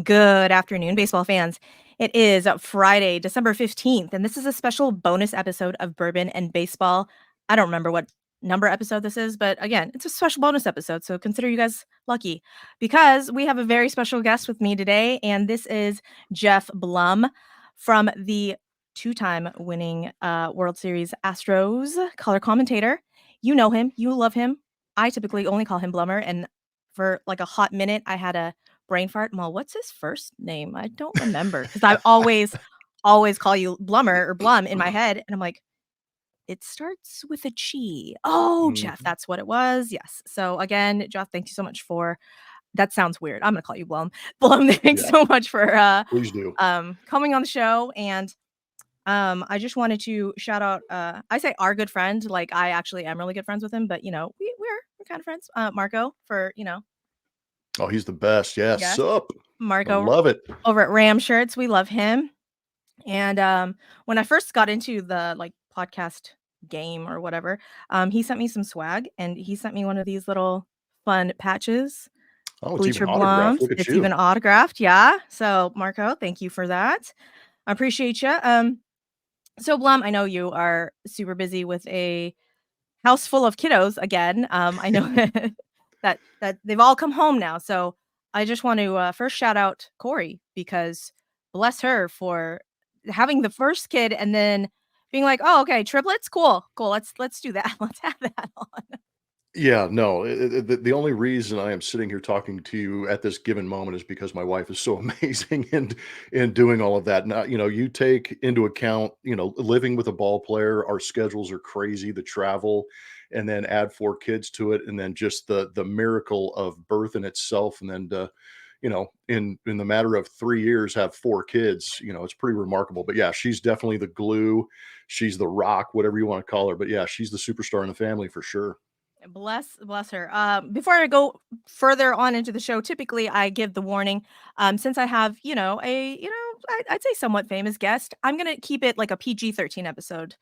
Good afternoon, baseball fans. It is Friday, December 15th, and this is a special bonus episode of Bourbon and Baseball. I don't remember what number episode this is, but again, it's a special bonus episode, so consider you guys lucky because we have a very special guest with me today, and this is Geoff Blum from the two-time winning World Series Astros color commentator. You know him, you love him. I typically only call him Blummer, and for like a hot minute, I had a brain fart. Well, what's his first name? I don't remember because I always call you Blummer or Blum in my head, and I'm like, it starts with a chi. Oh, Geoff, Mhm. that's what it was. Yes. So again, Geoff, thank you so much for. That sounds weird. I'm gonna call you Blum. Blum, thanks Yeah, so much for please do. coming on the show. And I just wanted to shout out. I say our good friend, like I actually am really good friends with him, but we're kind of friends. Marco for Oh, he's the best. Yeah, yes, sup? I Marco love it. over at Ram Shirts. We love him. And when I first got into the like podcast game or whatever, he sent me some swag and he sent me one of these little fun patches, Oh, it's even Bleacher autographed. Blums. Look at It's you. even autographed. Yeah. So Marco, thank you for that. I appreciate you. So Blum, I know you are super busy with a house full of kiddos again. I know that they've all come home now. So I just want to first shout out Corey because bless her for having the first kid and then being like, oh, okay, triplets, cool. Let's do that. Let's have that on. Yeah, no, the only reason I am sitting here talking to you at this given moment is because my wife is so amazing in doing all of that. Now, you take into account, living with a ball player, our schedules are crazy, the travel, and then add 4 kids to it, and then just the miracle of birth in itself, and then in the matter of 3 years, have 4 kids. It's pretty remarkable. But yeah, she's definitely the glue. She's the rock, whatever you want to call her. But yeah, she's the superstar in the family for sure. Bless her. Before I go further on into the show, typically I give the warning. Since I have, I'd say somewhat famous guest, I'm gonna keep it like a PG-13 episode.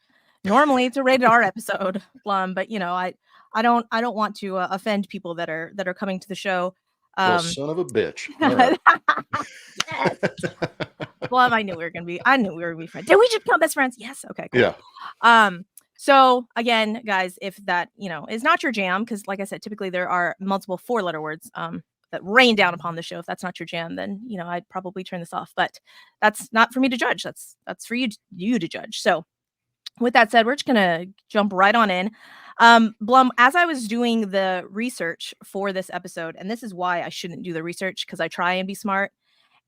Normally it's a rated R episode, but I don't want to offend people that are coming to the show. Well, Um, son of a bitch. All right. yes, Blum, I knew we were gonna be friends. Did we just become best friends? Yes. Okay, cool. Yeah. Um, so again, guys, if that, is not your jam, because like I said, typically there are multiple four-letter words that rain down upon the show. If that's not your jam, then I'd probably turn this off. But that's not for me to judge. That's for you to judge. So with that said, we're just gonna jump right on in. Blum, as I was doing the research for this episode, and this is why I shouldn't do the research because I try and be smart.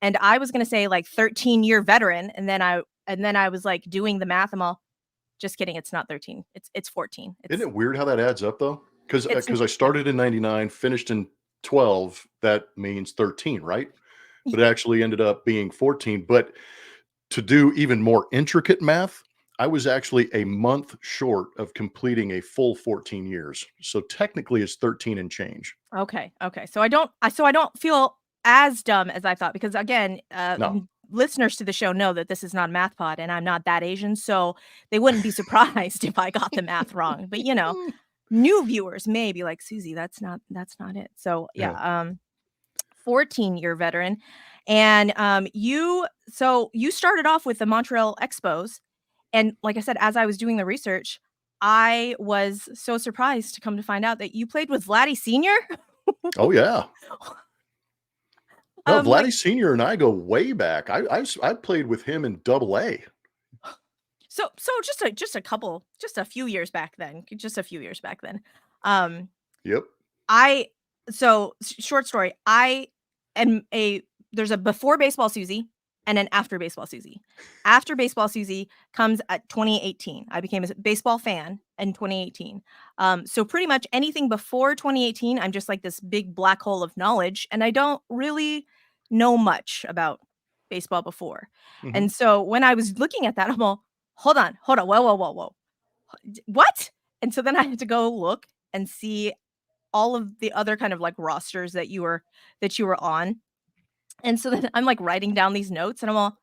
And I was gonna say like 13-year veteran, and then I was like doing the math. I'm all just kidding. It's not 13. It's 14. Isn't it weird how that adds up though? Because It's because I yeah. started in 99, finished in 12, that means 13, right? Y- But it actually ended up being 14. But to do even more intricate math, I was actually a month short of completing a full 14 years. So technically it's 13 and change. Okay. So I don't feel as dumb as I thought because again, No. listeners to the show know that this is not a math pod and I'm not that Asian, so they wouldn't be surprised if I got the math wrong. But new viewers may be like, Suzy, that's not it. So yeah, Yeah. 14-year veteran. And you started off with the Montreal Expos. And like I said, as I was doing the research, I was so surprised to come to find out that you played with Vladdy Sr. Oh yeah. No, Like Vladdy Senior and I go way back. I played with him in Double A. so just a few years back then. Just a few years back then. Um Yep. I short story, I am a there's a before baseball Suzy and an after baseball Suzy. After baseball Suzy comes at 2018. I became a baseball fan in 2018. So pretty much anything before 2018, I'm just like this big black hole of knowledge, and I don't really know much about baseball before. Mhm. And so when I was looking at that, I'm all, hold on, whoa. What? And so then I had to go look and see all of the other kind of like rosters that you were on. And so then I'm like writing down these notes and I'm all,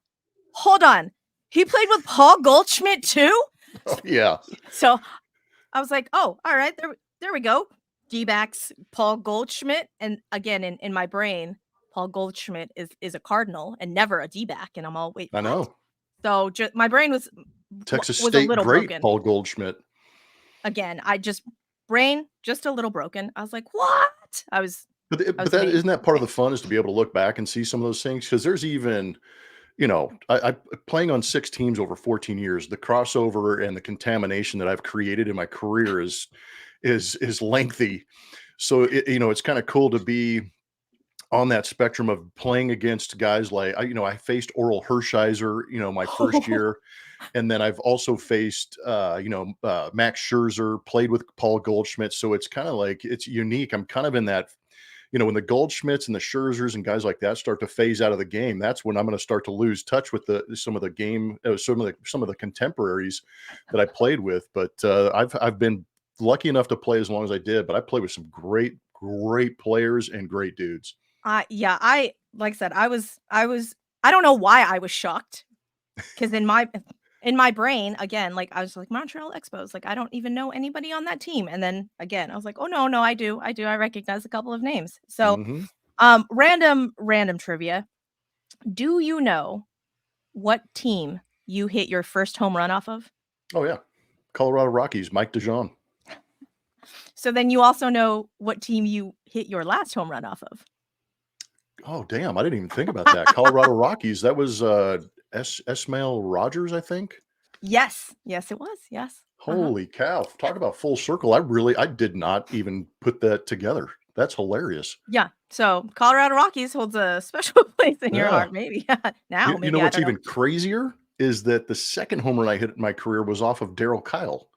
hold on. He played with Paul Goldschmidt too? Oh, yeah. So I was like, oh, all right, there we go. D-backs, Paul Goldschmidt. And again, in my brain, Paul Goldschmidt is a Cardinal and never a D-back, and I'm all, "Wait, I what?" know. So, my brain Texas was a State little great broken. Paul Goldschmidt. Again, I just brain just a little broken. I was like, "What?" I But was that amazed. isn't that part of the fun is to be able to look back and see some of those things? Because there's even, I playing on 6 teams over 14 years, the crossover and the contamination that I've created in my career is lengthy. So it's kind of cool to be on that spectrum of playing against guys like I faced Oral Hershiser, my first year, and then I've also faced Max Scherzer, played with Paul Goldschmidt. So it's kind of like it's unique. I'm kind of in that, when the Goldschmidts and the Scherzers and guys like that start to phase out of the game, that's when I'm going to start to lose touch with some of the game, some of the contemporaries that I played with. But I've been lucky enough to play as long as I did. But I played with some great players and great dudes. Yeah, like I said, I don't know why I was shocked, because in my brain, again, like, I was like, "Montreal Expos," like, I don't even know anybody on that team, and then, again, I was like, "Oh, no, no, I recognize a couple of names." So, Hmm. random trivia. Do you know what team you hit your first home run off of? Oh yeah, Colorado Rockies, Mike DeJean. So then you also know what team you hit your last home run off of. Oh damn, I didn't even think about that. Colorado Rockies. That was Esmail Rogers, I think. Yes. Yes, it was. Yes. Uh-huh. Holy cow! Talk about full circle. I did not even put that together. That's hilarious. Yeah. So Colorado Rockies holds a special place in your Yeah. heart, maybe. You, Now, you know maybe, I what's don't know. even crazier is that the second home run I hit in my career was off of Daryl Kyle.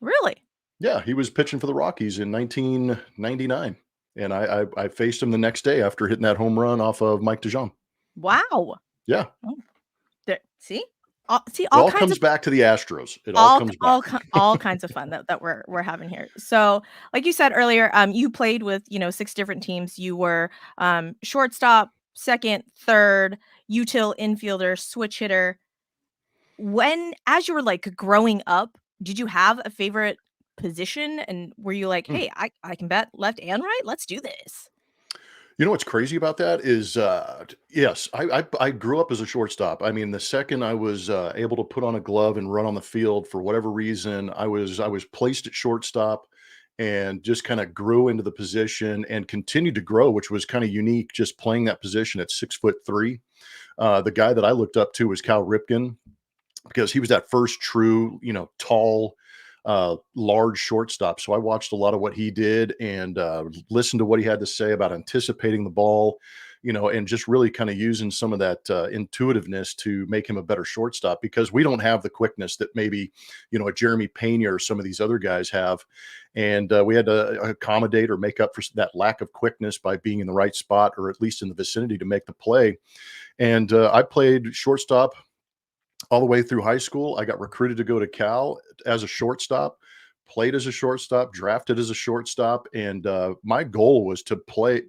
Really? Yeah, he was pitching for the Rockies in 1999, and I faced him the next day after hitting that home run off of Mike DeJean. Wow. Yeah, Oh, there, see? See, it all all kinds comes of back to the Astros. It all comes back. all kinds of fun that we're having here. So, like you said earlier, you played with, 6 different teams. You were shortstop, second, third, util infielder, switch hitter. As you were, like, growing up, did you have a favorite position, and were you like, Hmm. "Hey, I can bat left and right? Let's do this." You know what's crazy about that is, yes, I grew up as a shortstop. I mean, the second I was able to put on a glove and run on the field for whatever reason, I was placed at shortstop and just kind of grew into the position and continued to grow, which was kind of unique. Just playing that position at 6'3". The guy that I looked up to was Cal Ripken because he was that first true, tall, large shortstop. So I watched a lot of what he did and listened to what he had to say about anticipating the ball, and just really kind of using some of that intuitiveness to make him a better shortstop because we don't have the quickness that maybe, a Jeremy Pena or some of these other guys have. And we had to accommodate or make up for that lack of quickness by being in the right spot or at least in the vicinity to make the play. And I played shortstop all the way through high school. I got recruited to go to Cal as a shortstop, played as a shortstop, drafted as a shortstop, and my goal was to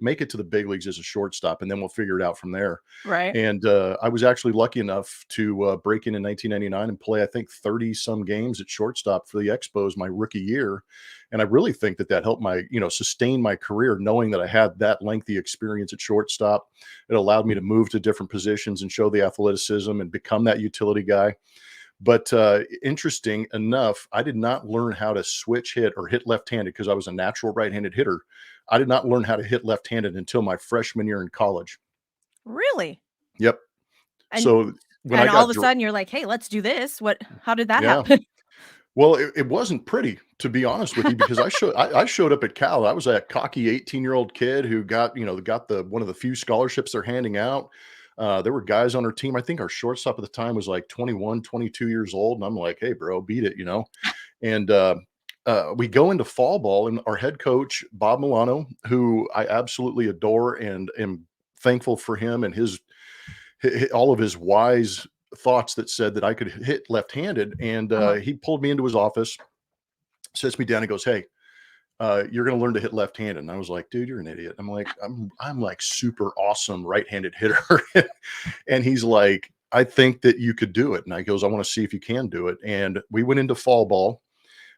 make it to the big leagues as a shortstop, and then we'll figure it out from there. Right? And I was actually lucky enough to break in 1999 and play, I think, 30 some games at shortstop for the Expos my rookie year. And I really think that helped sustain my career, knowing that I had that lengthy experience at shortstop. It allowed me to move to different positions and show the athleticism and become that utility guy. But interesting enough, I did not learn how to switch hit or hit left-handed because I was a natural right-handed hitter. I did not learn how to hit left-handed until my freshman year in college. Really? Yep. And So when I and all got of a sudden you're like, "Hey, let's do this." How did that yeah. happen? Well, it wasn't pretty, to be honest with you, because I showed up at Cal. I was that cocky 18-year-old kid who got the one of the few scholarships they're handing out. There were guys on our team. I think our shortstop at the time was like 21, 22 years old. And I'm like, hey, bro, beat it. And we go into fall ball, and our head coach, Bob Milano, who I absolutely adore and am thankful for him and all of his wise thoughts that said that I could hit left-handed. And Uh-huh. he pulled me into his office, sits me down and goes, "Hey, you're going to learn to hit left-handed." And I was like, "Dude, you're an idiot." I'm like, I'm like super awesome right-handed hitter. And he's like, "I think that you could do it." And I goes, "I want to see if you can do it." And we went into fall ball.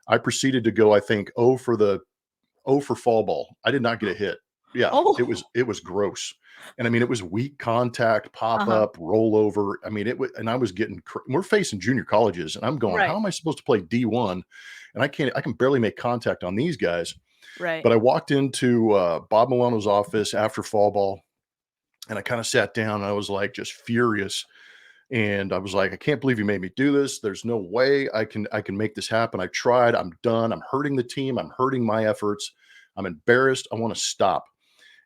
I proceeded to go, I think, 0 for fall ball. I did not get a hit. Yeah, Oh, it was gross. And I mean, it was weak contact, pop uh-huh. up, rollover. I mean, it was, and I was getting, we're facing junior colleges, and I'm going, how Right, am I supposed to play D1? And I can barely make contact on these guys. right. But I walked into Bob Milano's office after fall ball, and I kind of sat down, and I was like, just furious. And I was like, I can't believe you made me do this. There's no way I can make this happen. I tried. I'm done. I'm hurting the team. I'm hurting my efforts. I'm embarrassed. I want to stop.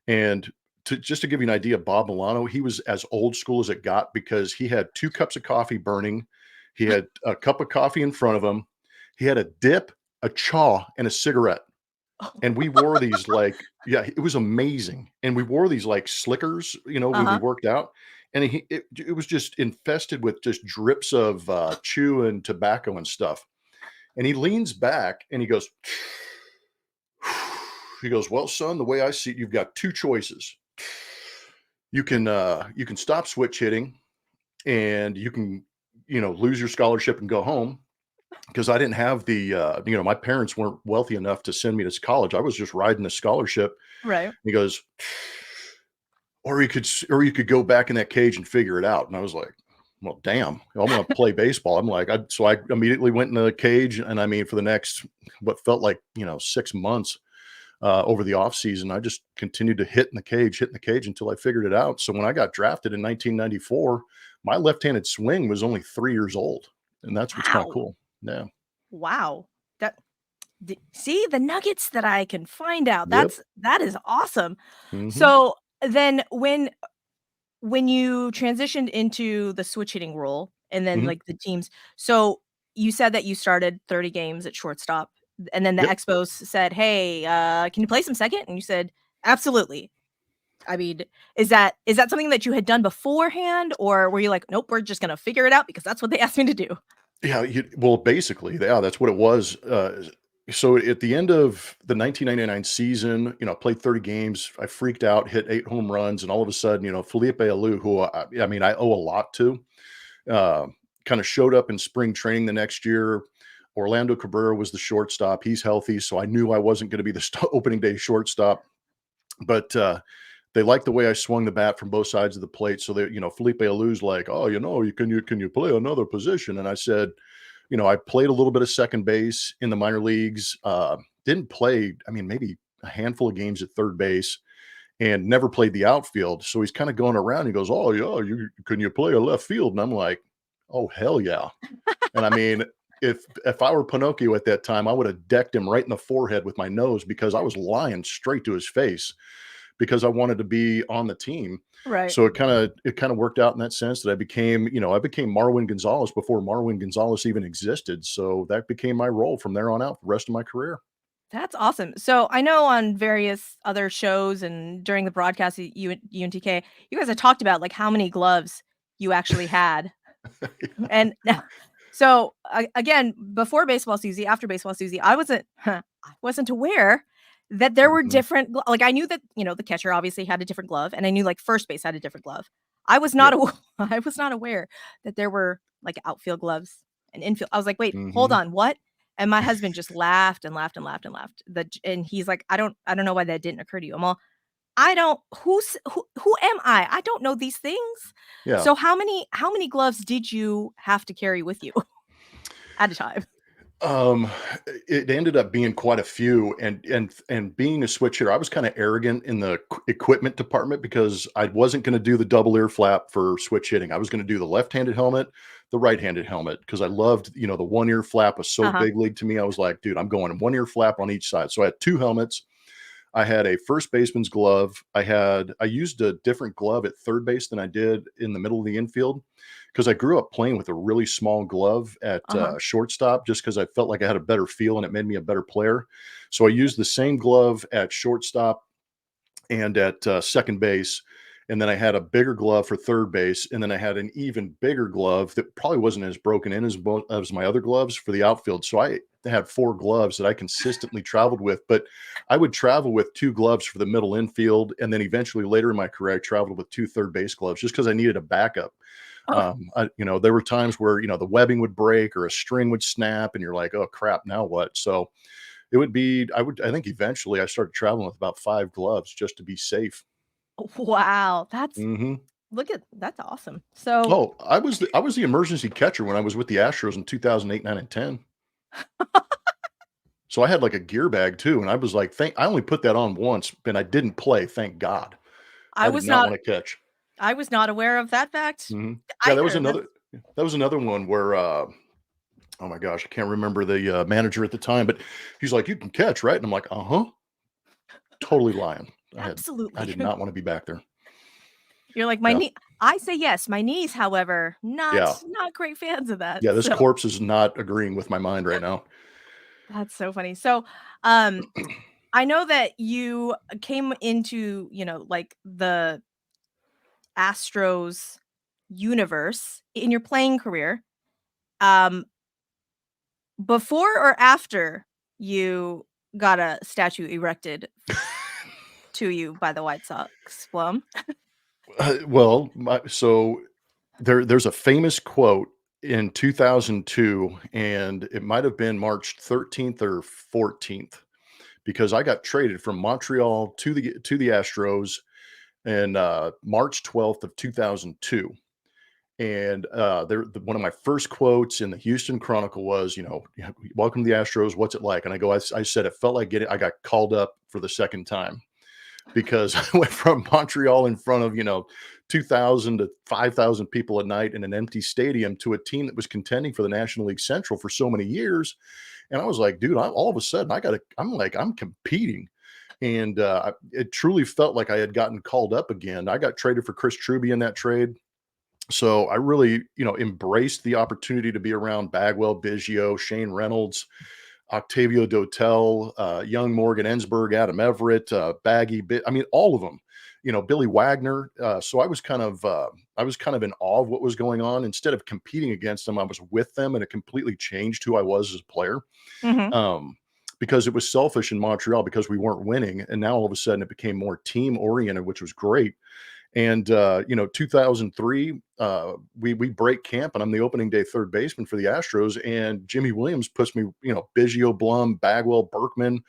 And just to give you an idea, Bob Milano, he was as old school as it got because he had 2 cups of coffee burning. He had a cup of coffee in front of him. He had a dip, a chaw, and a cigarette. And we wore these like, yeah, it was amazing. And we wore these like slickers, when we Uh-huh. worked out. And it was just infested with just drips of chew and tobacco and stuff. And he leans back and he goes, he goes, well, son, the way I see it, you've got 2 choices. You can stop switch hitting and you can, lose your scholarship and go home. Because I didn't have my parents weren't wealthy enough to send me to college. I was just riding the scholarship. Right. He goes, or you could go back in that cage and figure it out. And I was like, well, damn, I want to play baseball. I'm like, so I immediately went in the cage. And I mean, for the next, what felt like, 6 months, over the off season, I just continued to hit in the cage until I figured it out. So when I got drafted in 1994, my left-handed swing was only 3 years old. And that's what's kind of Wow. cool. Yeah. Wow. That see the nuggets that I can find out. Yep. That is awesome. Hmm. So then when you transitioned into the switch hitting role and then Hmm. like the teams, so you said that you started 30 games at shortstop and then the Yep. Expos said, "Hey, can you play some second?" And you said, "Absolutely." I mean, is that something that you had done beforehand or were you like, "Nope, we're just gonna figure it out because that's what they asked me to do?" Yeah. Well, basically, yeah, that's what it was. So at the end of the 1999 season, I played 30 games. I freaked out, hit 8 home runs, and all of a sudden, Felipe Alou, who I mean, I owe a lot to, uh, kind of showed up in spring training the next year. Orlando Cabrera was the shortstop. He's healthy, so I knew I wasn't going to be the opening day shortstop. But they liked the way I swung the bat from both sides of the plate. So they, Felipe Alou's like, oh, can you play another position? And I said, I played a little bit of second base in the minor leagues. Didn't play, I mean, maybe a handful of games at third base and never played the outfield. So he's kind of going around. He goes, "Oh yeah, can you play a left field?" And I'm like, "Oh hell yeah!" And I mean, if I were Pinocchio at that time, I would have decked him right in the forehead with my nose because I was lying straight to his face because I wanted to be on the team. Right. So it kind of worked out in that sense that I became Marwin Gonzalez before Marwin Gonzalez even existed. So that became my role from there on out, the rest of my career. That's awesome. So I know on various other shows and during the broadcast at UNTK, you guys have talked about like how many gloves you actually had. And now, so again, before baseball Suzy, after baseball Suzy, I wasn't aware that there were Mhm. different like I knew that, the catcher obviously had a different glove and I knew like first base had a different glove. I was not Yep. I was not aware that there were like outfield gloves and infield. I was like, "Wait, hold Mhm. on, what?" And my husband just laughed and laughed and laughed and laughed. And he's like, "I don't know why that didn't occur to you." I'm all, "I don't who am I? I don't know these things." Yeah. So how many gloves did you have to carry with you at a time? Um, it ended up being quite a few, and being a switch hitter, I was kind of arrogant in the equipment department because I wasn't going to do the double ear flap for switch hitting. I was going to do the left-handed helmet, the right-handed helmet because I loved, the one ear flap was so Uh-huh. big league to me. I was like, dude, I'm going one ear flap on each side. So I had 2 helmets. I had a first baseman's glove. I used a different glove at third base than I did in the middle of the infield because I grew up playing with a really small glove at Uh-huh. shortstop just because I felt like I had a better feel and it made me a better player. So I used the same glove at shortstop and at second base. And then I had a bigger glove for third base. And then I had an even bigger glove that probably wasn't as broken in as my other gloves for the outfield. So I had 4 gloves that I consistently traveled with, but I would travel with 2 gloves for the middle infield. And then eventually later in my career, I traveled with 2 third base gloves just because I needed a backup. Oh, There were times where, the webbing would break or a string would snap and you're like, oh crap, now what? So It would be I think eventually I started traveling with about 5 gloves just to be safe. Wow, Mhm. that's awesome. So Oh, I was the emergency catcher when I was with the Astros in 2008, 9, and 10. So I had, like, a gear bag too, and I was like, thank I only put that on once, and I didn't play, thank God. I I did was not not wanna catch. I was not aware of that fact Mhm. Yeah, either. that was another one where, oh my gosh, I can't remember the, manager at the time, but he's like, "You can catch, right?" And I'm like, "Uh-huh." Totally lying. I Absolutely. did not wanna be back there. You're like, "My Yeah. knee." I say yes, my knees, however, Yeah. not great fans of that, Yeah, this so corpse is not agreeing with my mind right now. that's so funny. So, um, I know that you came into, like, the Astros universe in your playing career, um, before or after you got a statue erected to you by the White Sox, Blum? Well, there's a famous quote in 2002, and it might have been March 13th or 14th, because I got traded from Montreal to the Astros in, March 12th of 2002. And, one of my first quotes in the Houston Chronicle was, "Yeah, welcome to the Astros, what's it like?" And I said, "It felt like getting I got called up for the second time." Because I went from Montreal in front of, 2,000 to 5,000 people a night in an empty stadium to a team that was contending for the National League Central for so many years. And I was like, dude, all of a sudden I'm competing. And it truly felt like I had gotten called up again. I got traded for Chris Truby in that trade. So I really, embraced the opportunity to be around Bagwell, Biggio, Shane Reynolds, Octavio Dotel, young Morgan Ensberg, Adam Everett, I mean, all of them. Billy Wagner. So I was kind of in awe of what was going on. Instead of competing against them, I was with them, and it completely changed who I was as a player. Mhm. Um, because it was selfish in Montreal because we weren't winning, and now all of a sudden it became more team oriented, which was great. And 2003, we break camp, and I'm the opening day third baseman for the Astros. And Jimmy Williams puts me, Biggio, Blum, Bagwell, Berkman,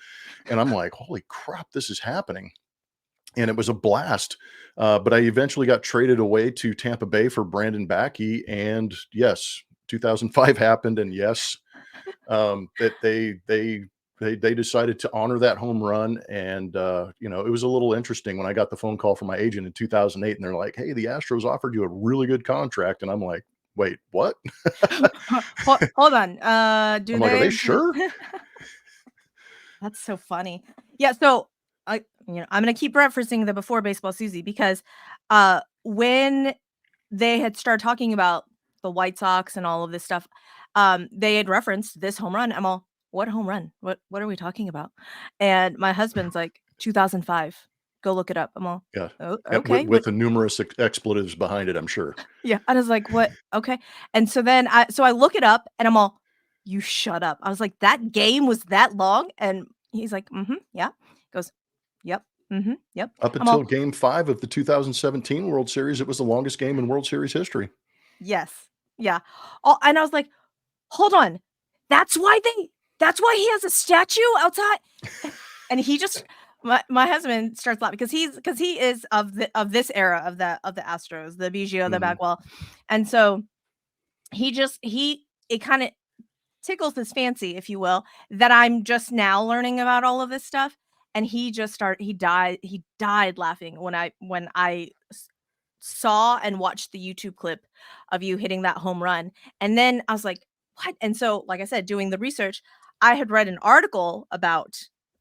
and I'm like, holy crap, this is happening. And it was a blast. But I eventually got traded away to Tampa Bay for Brandon Backey, and yes, 2005 happened, and yes, that they decided to honor that home run. And it was a little interesting when I got the phone call from my agent in 2008, and they're like, "Hey, the Astros offered you a really good contract," and I'm like, "Wait, what?" Hold on, do I'm like, "Are they they sure?" That's so funny. Yeah, so I'm gonna keep referencing the before baseball Suzy because when they had started talking about the White Sox and all of this stuff, they had referenced this home run. I'm all, what home run? What are we talking about? And my husband's like, 2005. Go look it up. I'm all, Yeah, oh, yeah, okay. with the numerous expletives behind it, I'm sure. Yeah. I was like, what? Okay. And so then I look it up and I'm all, you shut up. I was like, that game was that long? And he's like, mm-hmm, yeah. Goes, yep, mm-hmm, yep. Up I'm all, until Game 5 of the 2017 World Series, it was the longest game in World Series history. yes. Yeah. And I was like, hold on. That's why he has a statue outside. And he just my husband starts laughing because he is of this era of the Astros, the Biggio, the Mhm. Bagwell. And so he it kind of tickles his fancy, if you will, that I'm just now learning about all of this stuff. And he died laughing when I saw and watched the YouTube clip of you hitting that home run. And then I was like, what? And so, like I said, doing the research, I had read an article about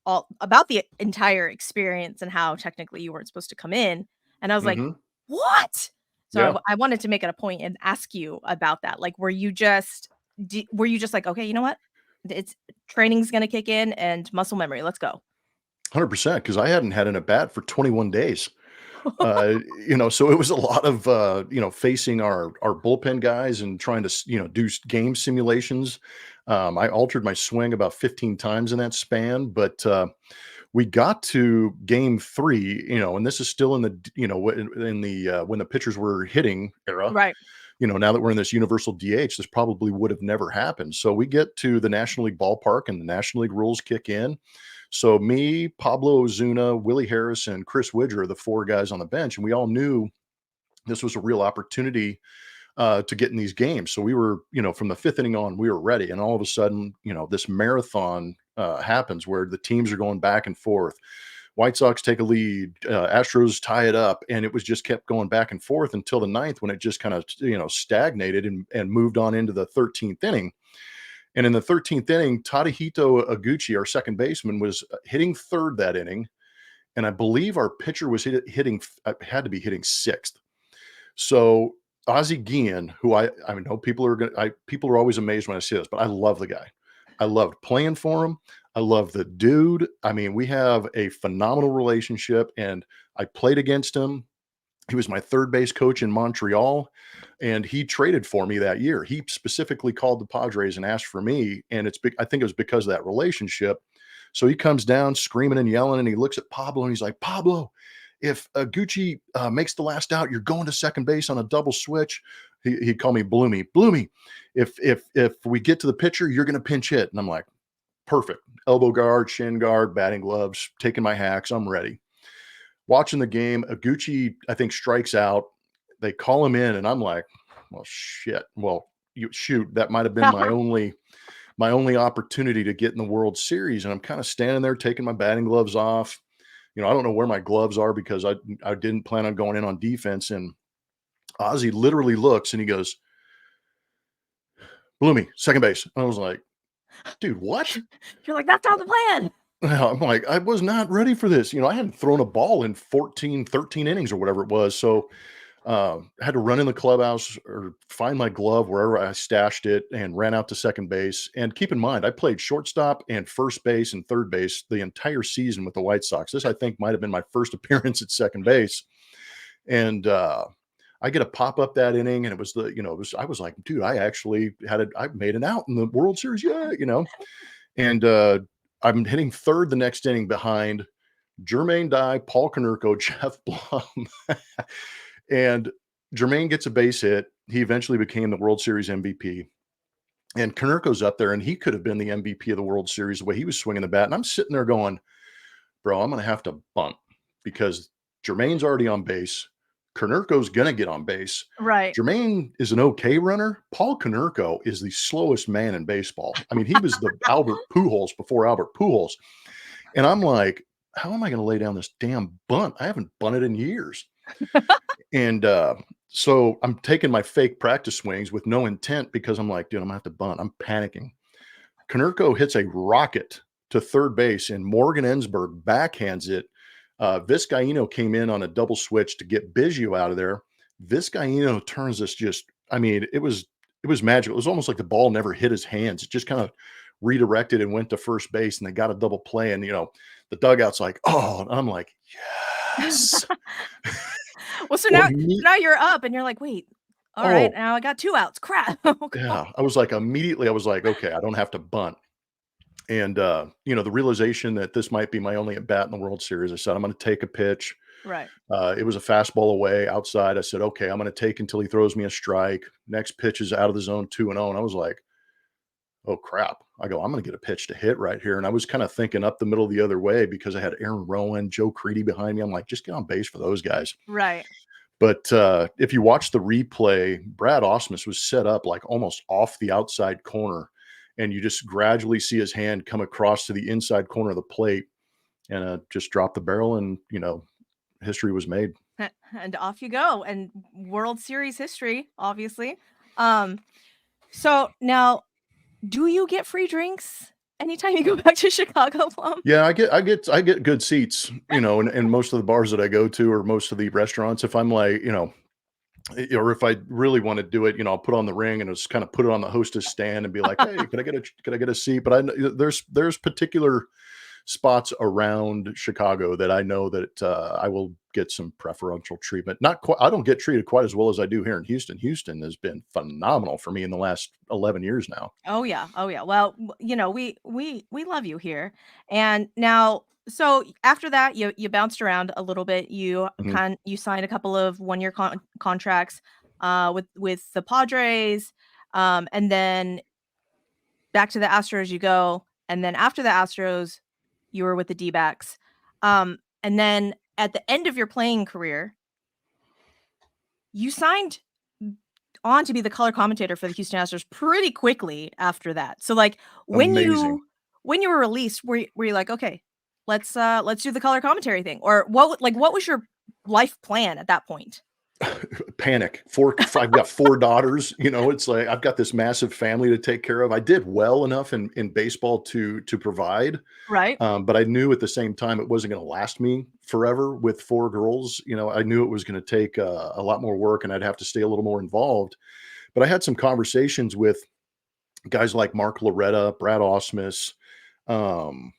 the entire experience and how technically you weren't supposed to come in. And I was like, Mhm. what? So Yeah. I wanted to make it a point and ask you about that. Like, were you just like, okay, you know what? It's training's gonna kick in and muscle memory. Let's go. 100%, because I hadn't had an at bat for 21 days. So it was a lot of, facing our bullpen guys and trying to, do game simulations. I altered my swing about 15 times in that span, but we got to game 3, and this is still in the, in the when the pitchers were hitting era. Right. now that we're in this universal DH, this probably would have never happened. So we get to the National League ballpark and the National League rules kick in. So me, Pablo Ozuna, Willie Harris, and Chris Widger are the four guys on the bench, and we all knew this was a real opportunity to get in these games. So we were, from the fifth inning on, we were ready. And all of a sudden, this marathon happens where the teams are going back and forth. White Sox take a lead, Astros tie it up, and it was just kept going back and forth until the ninth, when it just kind of stagnated and moved on into the 13th inning. And in the 13th inning, Tadahito Iguchi, our second baseman, was hitting third that inning, and I Bleav our pitcher was had to be hitting sixth. So Ozzie Guillen, who I know people are always amazed when I say this, but I love the guy. I loved playing for him. I love the dude. I mean, we have a phenomenal relationship, and I played against him. He was my third base coach in Montreal, and he traded for me that year. He specifically called the Padres and asked for me, and I think it was because of that relationship. So he comes down screaming and yelling, and he looks at Pablo, and he's like, "Pablo, if Gucci makes the last out, you're going to second base on a double switch." He'd call me Bloomy. Bloomy, if we get to the pitcher, you're going to pinch hit. And I'm like, perfect. Elbow guard, shin guard, batting gloves, taking my hacks. I'm ready. Watching the game, Gucci, I think, strikes out. They call him in, and I'm like, well, shit. Well, shoot, that might have been my only opportunity to get in the World Series. And I'm kind of standing there taking my batting gloves off. I don't know where my gloves are because I didn't plan on going in on defense. And Ozzie literally looks and he goes, "Bloomy, second base." I was like, dude, what? You're like, that's not the plan. I'm like, I was not ready for this. I hadn't thrown a ball in 13 innings or whatever it was. So I had to run in the clubhouse or find my glove wherever I stashed it and ran out to second base. And keep in mind, I played shortstop and first base and third base the entire season with the White Sox. This, I think, might have been my first appearance at second base. And I get a pop up that inning, and it was I was like, dude, I actually I made an out in the World Series. Yeah. And I'm hitting third the next inning behind Jermaine Dye, Paul Konerko, Geoff Blum. And Jermaine gets a base hit. He eventually became the World Series MVP. And Konerko's up there, and he could have been the MVP of the World Series the way he was swinging the bat. And I'm sitting there going, bro, I'm going to have to bunt because Jermaine's already on base. Konerko's going to get on base. Right. Jermaine is an okay runner. Paul Konerko is the slowest man in baseball. I mean, he was the Albert Pujols before Albert Pujols. And I'm like, how am I going to lay down this damn bunt? I haven't bunted in years. And so I'm taking my fake practice swings with no intent because I'm like, dude, I'm going to have to bunt. I'm panicking. Konerko hits a rocket to third base, and Morgan Ensberg backhands it. Vizcaino came in on a double switch to get Biggio out of there. Vizcaino turns this it was magical. It was almost like the ball never hit his hands. It just kind of redirected and went to first base, and they got a double play. And, the dugout's like, oh, and I'm like, yes. Well, so now you're up and you're like, wait, all right, now I got 2 outs. Crap. Yeah. I was like, okay, I don't have to bunt. And, the realization that this might be my only at bat in the World Series, I said, I'm going to take a pitch. Right. It was a fastball away outside. I said, okay, I'm going to take until he throws me a strike. Next pitch is out of the zone 2-0. And I was like, oh crap. I go, I'm going to get a pitch to hit right here. And I was kind of thinking up the middle the other way because I had Aaron Rowan, Joe Creedy behind me. I'm like, just get on base for those guys. Right. But if you watch the replay, Brad Ausmus was set up like almost off the outside corner. And you just gradually see his hand come across to the inside corner of the plate and just drop the barrel. And, history was made. And off you go. And World Series history, obviously. So now, do you get free drinks anytime you go back to Chicago, Blum? Yeah, I get good seats, and most of the bars that I go to or most of the restaurants. If I'm like, or if I really want to do it, I'll put on the ring and just kind of put it on the hostess stand and be like, hey, could I get a seat? But there's particular spots around Chicago that I know that I will get some preferential treatment. I don't get treated quite as well as I do here in Houston. Houston has been phenomenal for me in the last 11 years now. Oh yeah. Oh yeah. Well, we love you here. And now, so after that, you bounced around a little bit. You Mhm. you signed a couple of 1-year contracts. with the Padres, and then back to the Astros you go, and then after the Astros, you were with the D-backs. And then at the end of your playing career, you signed on to be the color commentator for the Houston Astros pretty quickly after that. So like Amazing. when you were released, were you like, okay, let's do the color commentary thing? Or what was your life plan at that point? Panic. I've got 4 daughters, it's like I've got this massive family to take care of. I did well enough in baseball to provide, Right. but I knew at the same time it wasn't going to last me forever with 4 girls. I knew it was going to take a lot more work and I'd have to stay a little more involved. But I had some conversations with guys like Mark Loretta, Brad Osmus. Um,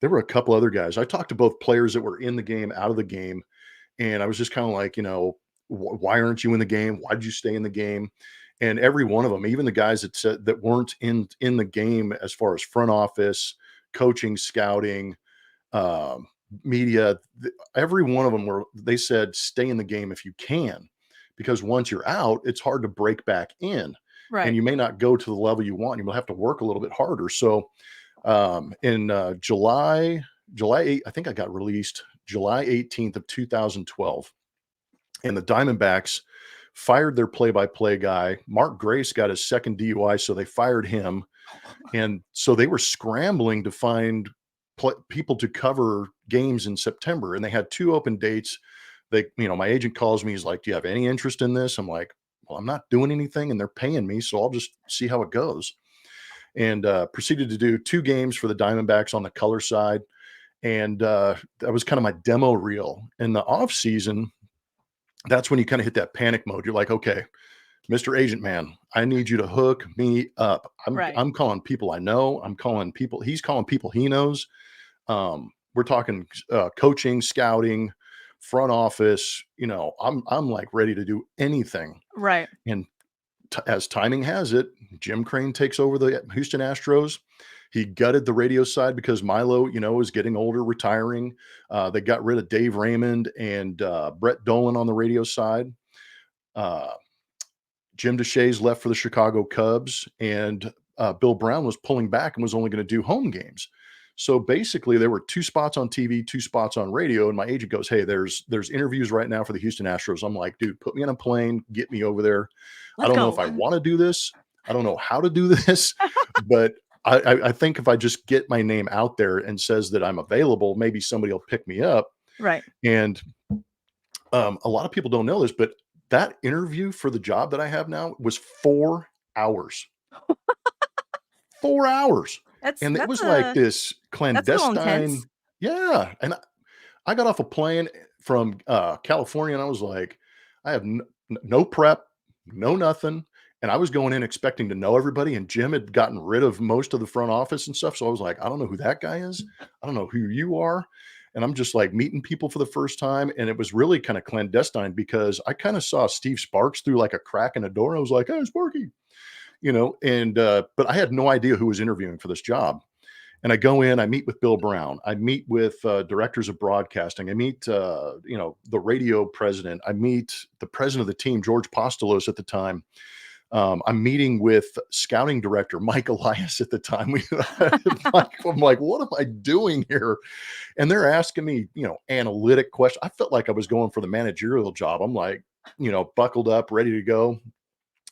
there were a couple other guys. I talked to both players that were in the game, out of the game, and I was just kind of like, why aren't you in the game? Why did you stay in the game? And every one of them, even the guys that said that weren't in the game as far as front office, coaching, scouting, um, media, every one of them they said, stay in the game if you can, because once you're out, it's hard to break back in. And Right. you may not go to the level you want. You will have to work a little bit harder. So in July 8th, I think I got released July 18th of 2012, and the Diamondbacks fired their play-by-play guy. Mark Grace got his second DUI, so they fired him. And so they were scrambling to find people to cover games in September, and they had 2 open dates. My agent calls me. He's like, "Do you have any interest in this?" I'm like, "Well, I'm not doing anything, and they're paying me, so I'll just see how it goes." And proceeded to do 2 games for the Diamondbacks on the color side, and that was kind of my demo reel. In the off season, that's when you kind of hit that panic mode. You're like, "Okay, Mr. Agent Man, I need you to hook me up." Right. I'm calling people I know. I'm calling people. He's calling people he knows. We're talking coaching, scouting, front office. I'm like ready to do anything. Right. And as timing has it, Jim Crane takes over the Houston Astros. He gutted the radio side because Milo, is getting older, retiring. They got rid of Dave Raymond and Brett Dolan on the radio side. Uh, Jim DeShays left for the Chicago Cubs, and Bill Brown was pulling back and was only going to do home games. So basically, there were 2 spots on TV, 2 spots on radio, and my agent goes, "Hey, there's interviews right now for the Houston Astros." I'm like, "Dude, put me on a plane, get me over there. I Let's don't know if go. I want to do this. I don't know how to do this, but I think if I just get my name out there and says that I'm available, maybe somebody will pick me up." Right. And a lot of people don't know this, but that interview for the job that I have now was 4 hours. 4 hours. That's And it that's was like a this that's a little intense. clandestine. Yeah. And I got off a plane from California, and I was like, I have no prep, no nothing. And I was going in expecting to know everybody. And Jim had gotten rid of most of the front office and stuff. So I was like, I don't know who that guy is. I don't know who you are. And I'm just like meeting people for the first time. And it was really kind of clandestine because I kind of saw Steve Sparks through like a crack in a door. I was like, "Hey, Sparky," and but I had no idea who was interviewing for this job. And I go in, I meet with Bill Brown, I meet with directors of broadcasting, I meet the radio president, I meet the president of the team, George Postolos at the time. I'm meeting with scouting director Mike Elias at the time. I'm like, what am I doing here? And they're asking me, analytic questions. I felt like I was going for the managerial job. I'm like, buckled up, ready to go.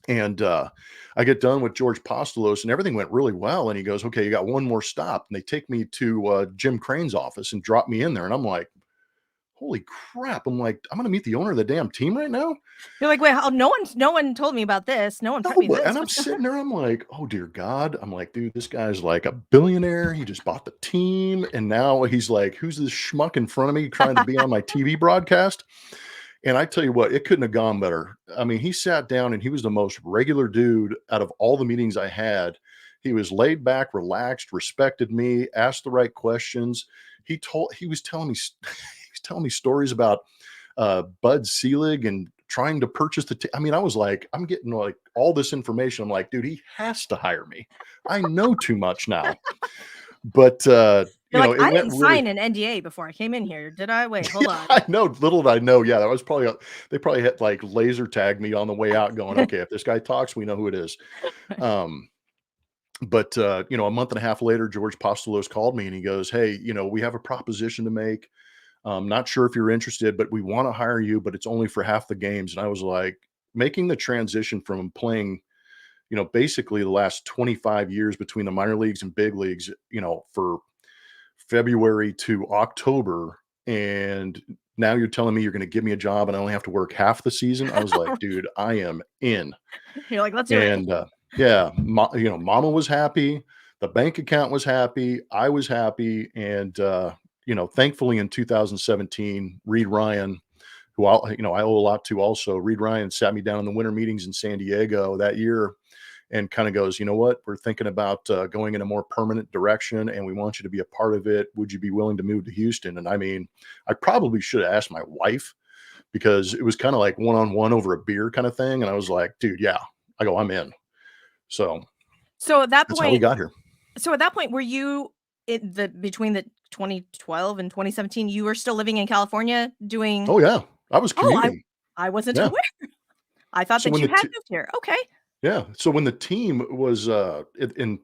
And I get done with George Postolos, and everything went really well. And he goes, "Okay, you got one more stop." And they take me to Jim Crane's office and drop me in there. And I'm like, holy crap. I'm like, I'm going to meet the owner of the damn team right now. You're like, wait, no one told me about this. No one No, prepped me and this. I'm sitting there. I'm like, oh, dear God. I'm like, dude, this guy's like a billionaire. He just bought the team. And now he's like, who's this schmuck in front of me trying to be on my TV broadcast? And I tell you what, it couldn't have gone better. I mean, he sat down and he was the most regular dude out of all the meetings I had. He was laid back, relaxed, respected me, asked the right questions. He was telling me he was telling me stories about Bud Selig and trying to purchase I mean, I was like, I'm getting like all this information. I'm like, dude, he has to hire me. I know too much now. But You're you know, like, it "I went didn't really sign an NDA before I came in here, did I? Wait, hold yeah, on." I know, little did I know, yeah, that was probably they probably had, like, laser tagged me on the way out going, "Okay, if this guy talks, we know who it is." Um, but, you know, a month and a half later, George Postolos called me and he goes, "Hey, you know, we have a proposition to make. Not sure if you're interested, but we wanna hire you, but it's only for half the games." And I was like, making the transition from playing, you know, basically the last 25 years between the minor leagues and big leagues, you know, for February to October, and now you're telling me you're gonna give me a job and I only have to work half the season? I was like, "Dude, I am in." You're like, "Let's do it." And, yeah, you know, mama was happy, the bank account was happy, I was happy, and, you know, thankfully in 2017, Reed Ryan, who I owe a lot to also, Reed Ryan sat me down in the winter meetings in San Diego that year and kind of goes, "You know what? We're thinking about going in a more permanent direction and we want you to be a part of it. Would you be willing to move to Houston?" And I mean, I probably should have asked my wife because it was kind of like one on one over a beer kind of thing. And I was like, "Dude, yeah." I go, "I'm in." So So at that that's how we point got here. were you in the between the 2012 and 2017, you were still living in California doing Oh, yeah. I was Oh, commuting. I wasn't Yeah. aware. I thought So that when you the had t moved here. Okay. yeah. So when the team was in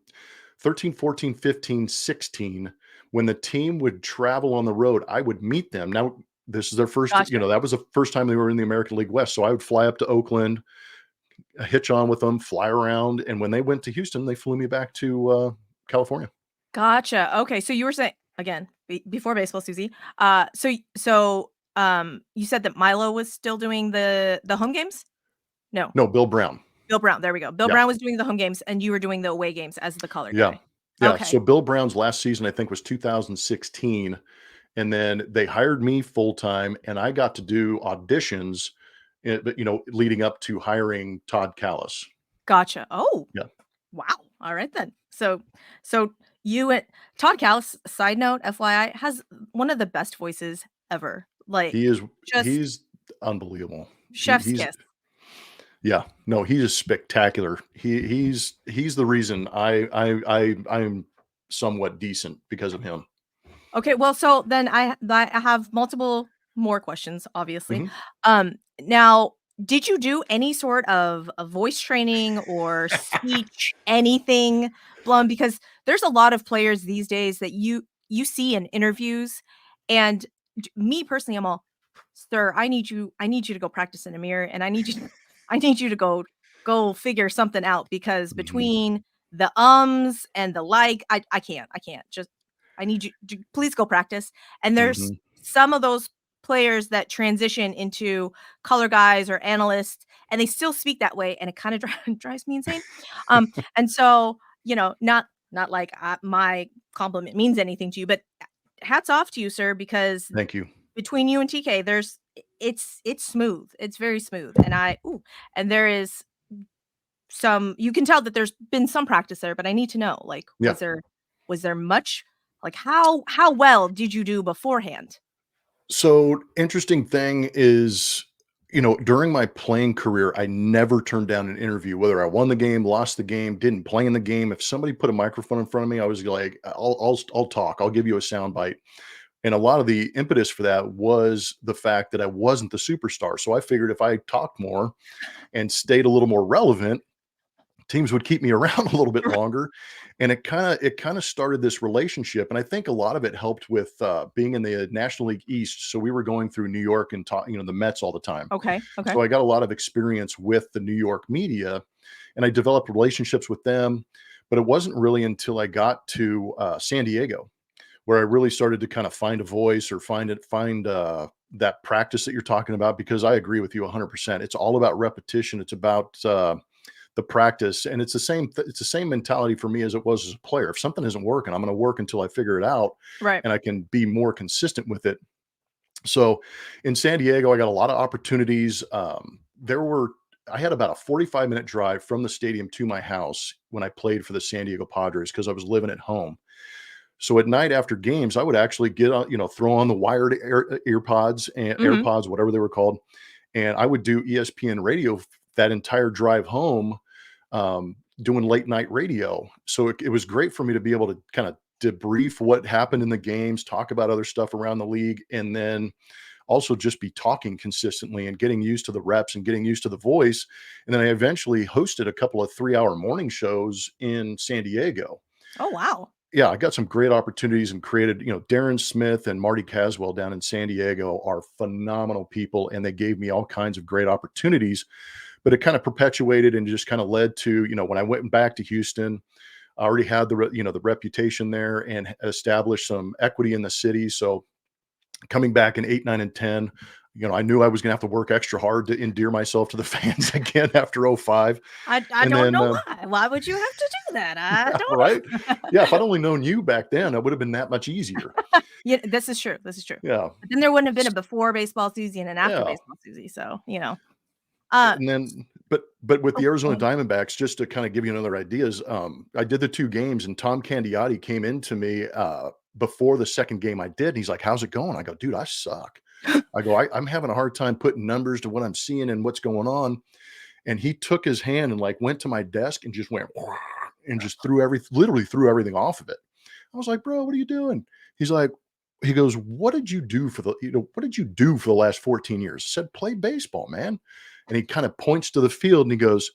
13, 14, 15, 16, when the team would travel on the road, I would meet them. Now, this is their first, you Gotcha. know, that was the first time they were in the American League West. So I would fly up to Oakland, hitch on with them, fly around. And when they went to Houston, they flew me back to California. Gotcha. Okay, so you were saying again, before baseball, Susie. You said that Milo was still doing the home games? No, No, Bill Brown. Bill Brown. There we go. Bill Yeah. Brown was doing the home games, and you were doing the away games as the color Yeah. guy. Yeah. Okay, So Bill Brown's last season, I think, was 2016. And then they hired me full time, and I got to do auditions, but you know, leading up to hiring Todd Callis. gotcha. Oh, Yeah, wow. All right then. So you and Todd Callis, side note, FYI, has one of the best voices ever. Like, he is. just He's unbelievable. chef's He's kiss. yeah. No, he is spectacular. He's the reason I'm somewhat decent because of him. Okay, well, so then I have multiple more questions, obviously. Mhm. Now, did you do any sort of a voice training or speech, anything, Blum? Because there's a lot of players these days that you see in interviews, and me personally, I'm all, "Sir, I need you to go practice in a mirror, and I need you, I need you to go figure something out because Mhm. between the and the I can't just I need you to please go practice." And there's Mhm. some of those players that transition into color guys or analysts, and they still speak that way, and it kind of drives me insane. And so, not like my compliment means anything to you, but hats off to you, sir, because Thank you. between you and TK, it's smooth. It's very smooth, and there is some you can tell that there's been some practice there, but I need to know, like, Yeah. was there much like, how well did you do beforehand? So, interesting thing is, you know, during my playing career, I never turned down an interview, whether I won the game, lost the game, didn't play in the game. If somebody put a microphone in front of me, I was like, I'll talk. I'll give you a sound bite." And a lot of the impetus for that was the fact that I wasn't the superstar. So I figured if I talked more and stayed a little more relevant, teams would keep me around a little bit longer. And it kind of started this relationship, and I think a lot of it helped with being in the National League East. So we were going through New York and you know, the Mets all the time. Okay, okay. So I got a lot of experience with the New York media, and I developed relationships with them. But it wasn't really until I got to San Diego where I really started to kind of find a voice or find that practice that you're talking about, because I agree with you 100%. It's all about repetition. It's about the practice, and it's the same mentality for me as it was as a player. If something isn't working, I'm going to work until I figure it out Right. and I can be more consistent with it. So in San Diego, I got a lot of opportunities. I had about a 45-minute drive from the stadium to my house when I played for the San Diego Padres because I was living at home. So at night after games, I would actually get on, you know, throw on the wired earpods and Mhm. AirPods, whatever they were called, and I would do ESPN radio that entire drive home, doing late night radio. So it was great for me to be able to kind of debrief what happened in the games, talk about other stuff around the league, and then also just be talking consistently and getting used to the reps and getting used to the voice. And then I eventually hosted a couple of 3-hour morning shows in San Diego. Oh, wow. Yeah, I got some great opportunities and created, Darren Smith and Marty Caswell down in San Diego are phenomenal people, and they gave me all kinds of great opportunities. But it kind of perpetuated and just kind of led to, when I went back to Houston, I already had the reputation there and established some equity in the city. So coming back in 8, 9, and 10, I knew I was going to have to work extra hard to endear myself to the fans again after '05. I And don't then, know why. Why would you have to do that? I yeah, don't right. know. Yeah. If I'd only known you back then, that would have been that much easier. Yeah, this is true. This is true. Yeah. But then there wouldn't have been a before baseball Suzy and an after Yeah. baseball Suzy. So, uh, And then, but with the oh, Arizona oh, Diamondbacks, just to kind of give you another ideas, I did the 2 games, and Tom Candiotti came into me before the second game I did. And he's like, "How's it going?" I go, "Dude, I suck." I go, I'm having a hard time putting numbers to what I'm seeing and what's going on. And he took his hand and like went to my desk and just went and just literally threw everything off of it. I was like, "Bro, what are you doing?" He's like, he goes, "What did you do what did you do for the last 14 years?" I said, "Play baseball, man." And he kind of points to the field and he goes,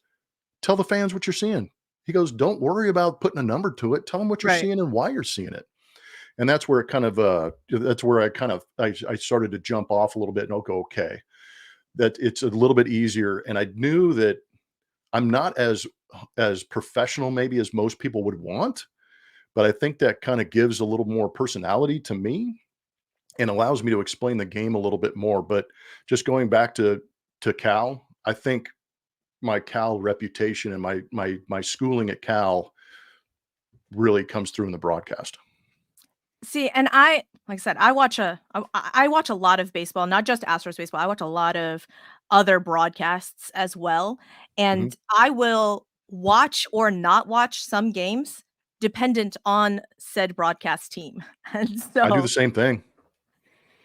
"Tell the fans what you're seeing." He goes, "Don't worry about putting a number to it. Tell them what you're right. seeing and why you're seeing it." And that's where it kind of, that's where I started to jump off a little bit and go, okay, that it's a little bit easier. And I knew that I'm not as professional maybe as most people would want, but I think that kind of gives a little more personality to me and allows me to explain the game a little bit more. But just going back to Cal, I think my Cal reputation and my schooling at Cal really comes through in the broadcast. See, and like I said, I watch a lot of baseball, not just Astros baseball. I watch a lot of other broadcasts as well, Mhm. and I will watch or not watch some games dependent on said broadcast team. And I do the so, same thing.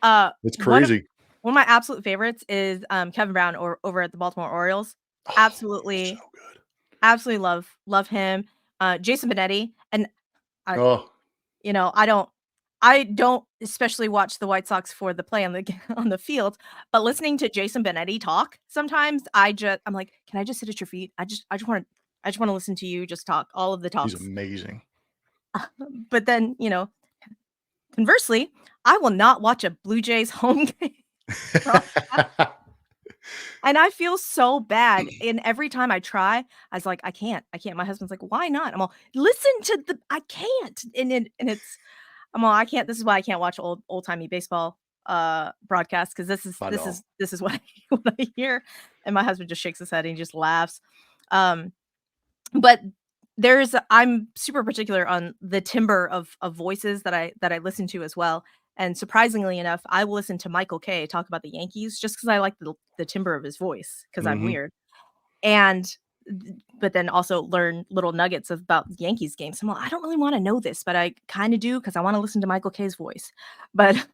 uh, It's one of crazy. one of my absolute favorites is Kevin Brown or over at the Baltimore Orioles. Oh, so Absolutely, good. absolutely love him. Jason Benetti, and I Oh, I don't especially watch the White Sox for the play on the on the field, but listening to Jason Benetti talk, sometimes I'm like, "Can I just sit at your feet? I just wanna listen to you just talk, all of the he's talks." amazing. But then, conversely, I will not watch a Blue Jays home game broadcast, and I feel so bad, and every time I try, I was like, I can't." My husband's like, "Why not?" I'm all, "Listen to the I can't." And it's I'm all, "I can't, this is why I can't watch old-timey baseball, broadcasts, 'cause this is I this know. is this is what what I hear." And my husband just shakes his head and he just laughs. Um, but I'm super particular on the timbre of voices that I listen to as well, and surprisingly enough, I will listen to Michael Kay talk about the Yankees just because I like the timbre of his voice because 'cause I'm Mhm. weird, and but then also learn little nuggets about Yankees games. I'm like, "I don't really wanna know this, but I kinda do because I wanna listen to Michael K's voice." But,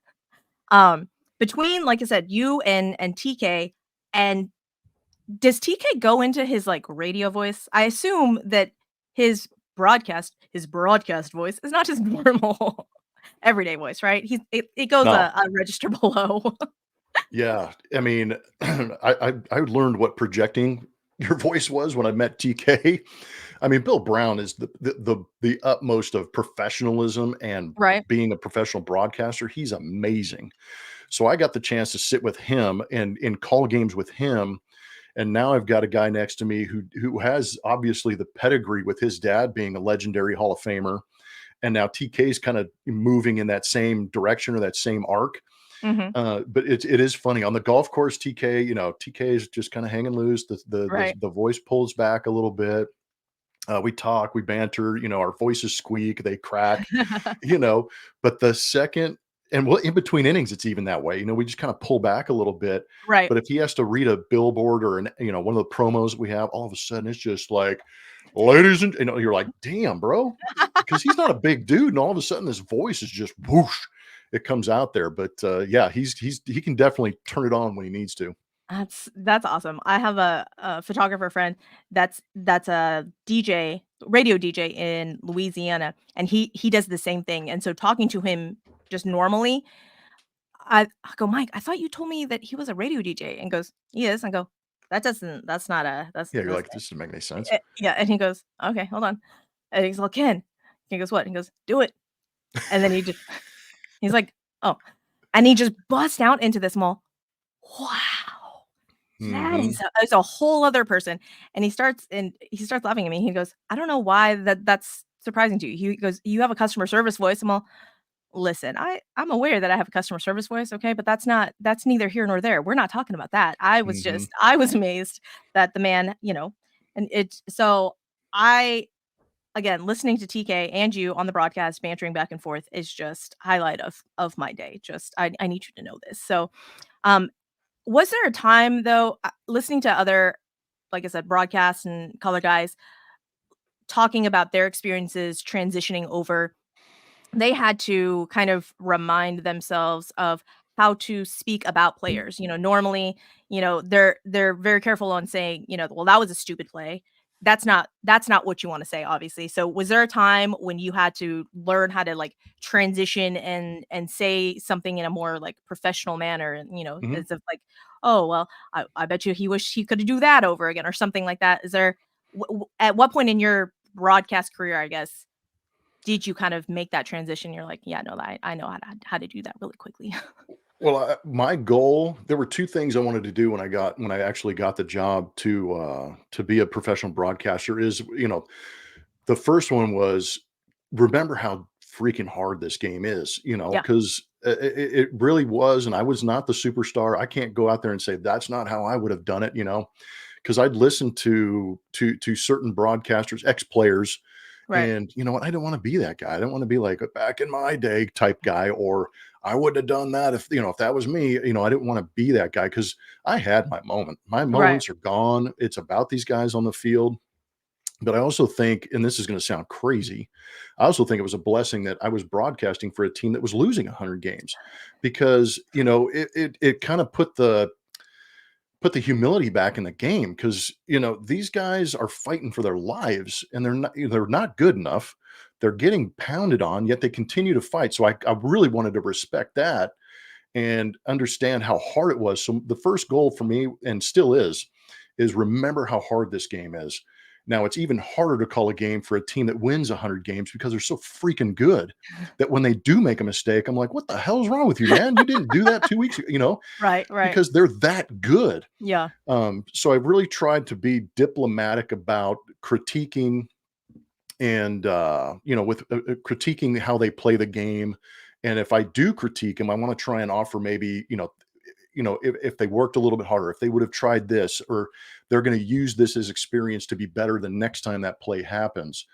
um, between, like I said, you and TK, and does TK go into his, like, radio voice? I assume that his his broadcast voice is not his normal everyday voice, right? It goes No. a register below. Yeah. I mean, I learned what projecting your voice was when I met TK. I mean, Bill Brown is the utmost of professionalism and Right. being a professional broadcaster. He's amazing. So I got the chance to sit with him and call games with him. And now I've got a guy next to me who has obviously the pedigree with his dad being a legendary Hall of Famer. And now TK's kind of moving in that same direction or that same arc. Mhm. But it is funny on the golf course. TK, TK is just kind of hanging loose. Right. The voice pulls back a little bit. We talk, we banter. Our voices squeak, they crack. You know, but the second and well, in between innings, it's even that way. We just kind of pull back a little bit. Right. But if he has to read a billboard or one of the promos that we have, all of a sudden it's just like, ladies and you're like, damn, bro, because he's not a big dude, and all of a sudden this voice is just whoosh, it comes out there. But yeah, he can definitely turn it on when he needs to. That's awesome. I have a photographer friend that's a DJ radio DJ in Louisiana, and he does the same thing. And so talking to him just normally, I go, Mike, I thought you told me that he was a radio DJ, and goes, he is. I go, that's not a Yeah, you're that's like, this doesn't make any sense. yeah. And he goes, okay, hold on. And he's like, Ken. He goes, what? He goes, do it. And then he's like, oh, and he just busts out into this mall. Wow. That Hmm. is a whole other person. And he starts laughing at me. He goes, "I don't know why that's surprising to you." He goes, "You have a customer service voice." I'm all, "Listen, I'm aware that I have a customer service voice, okay, but that's neither here nor there. We're not talking about that." Hmm. I was amazed that the man, and I again, listening to TK and you on the broadcast bantering back and forth is just highlight of my day. Just I need you to know this. So, um was there a time though, listening to other, like I said, broadcasts and color guys talking about their experiences transitioning over, they had to kind of remind themselves of how to speak about players. Normally, they're very careful on saying, well, that was a stupid play. That's not what you want to say, obviously. So was there a time when you had to learn how to like transition and say something in a more like professional manner and Hmm. as if like, oh well, I bet you he wished he could do that over again or something like that. Is there at what point in your broadcast career, I guess, did you kind of make that transition? You're like, "Yeah, no, I know how to do that really quickly." Well, my goal, there were two things I wanted to do when I actually got the job to be a professional broadcaster. The first one was remember how freaking hard this game is, Yeah, because it really was. And I was not the superstar. I can't go out there and say that's not how I would have done it, because I'd listen to certain broadcasters, ex players, right, and you know what? I don't want to be that guy. I don't want to be like a back in my day type guy, or I wouldn't have done that if that was me. I didn't want to be that guy because I had my moment. My right. moments are gone. It's about these guys on the field. But I also think, and this is going to sound crazy, I also think it was a blessing that I was broadcasting for a team that was losing 100 games because, it kind of put the humility back in the game because these guys are fighting for their lives and they're not good enough. They're getting pounded on, yet they continue to fight. So I really wanted to respect that and understand how hard it was. So the first goal for me, and still is remember how hard this game is. Now it's even harder to call a game for a team that wins 100 games because they're so freaking good that when they do make a mistake, I'm like, what the hell's wrong with you, man? You didn't do that 2 weeks ago, Right, right. because they're that good. Yeah, So I've really tried to be diplomatic about critiquing and with critiquing how they play the game. And if I do critique them, I want to try and offer maybe if they worked a little bit harder, if they would have tried this, or they're going to use this as experience to be better the next time that play happens.